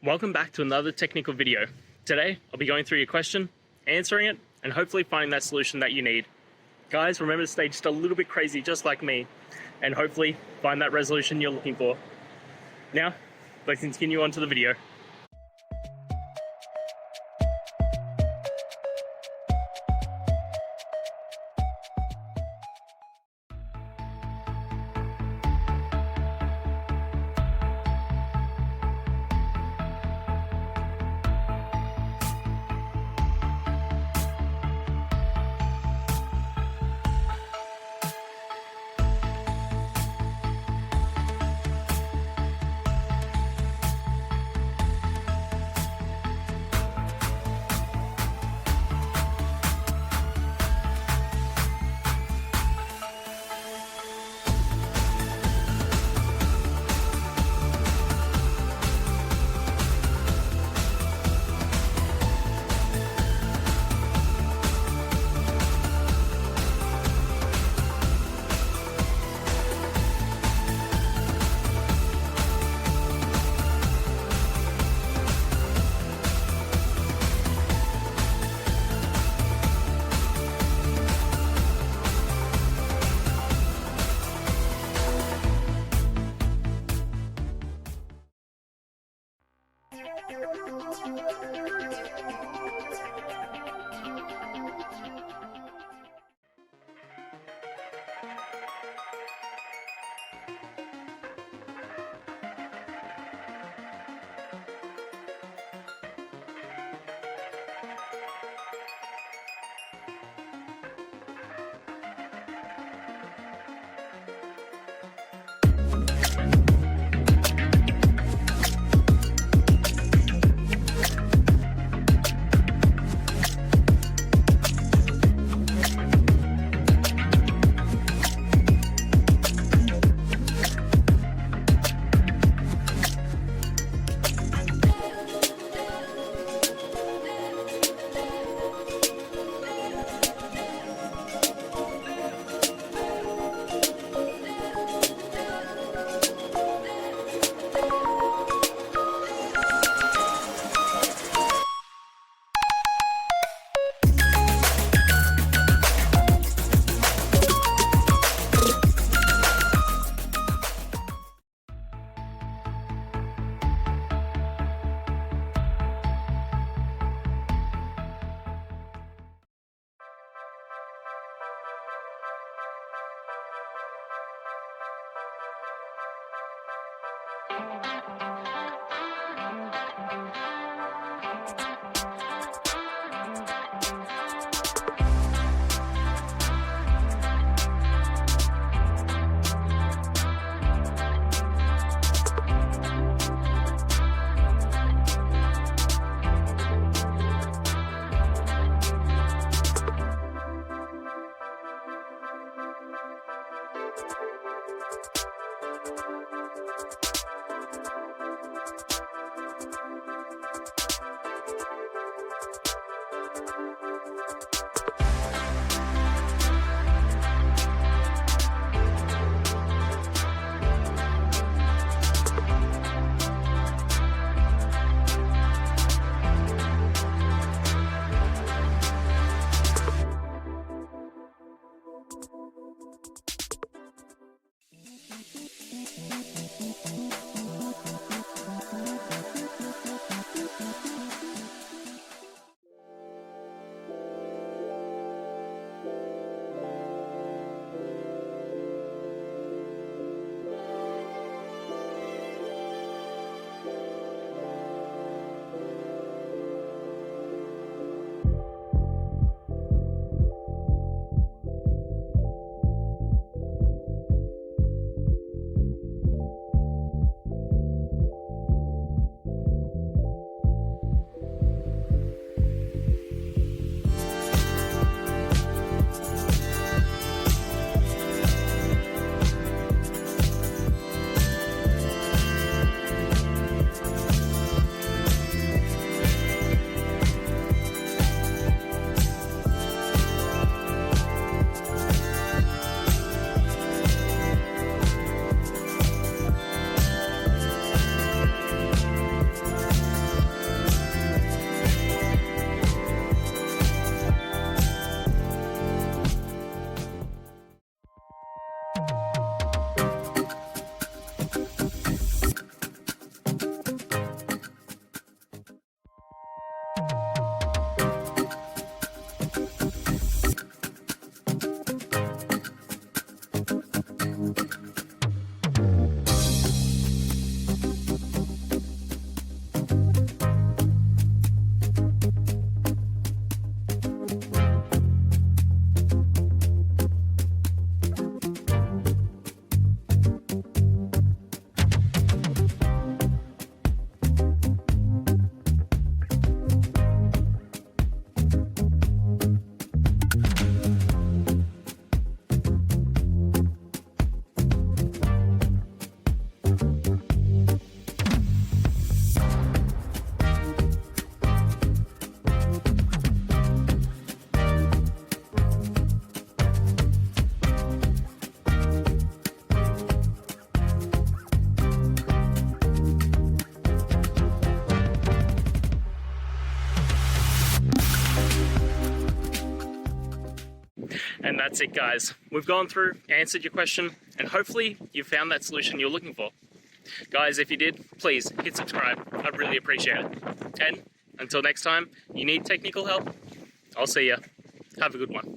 Welcome back to another technical video. Today, I'll be going through your question, answering it, and hopefully finding that solution that you need. Guys, remember to stay just a little bit crazy, just like me, and hopefully find that resolution you're looking for. Now, let's continue on to the video. that's it, guys. We've gone through, answered your question, and hopefully you found that solution you're looking for. Guys, if you did, please hit subscribe. I'd really appreciate it. And until next time, you need technical help, I'll see ya. Have a good one.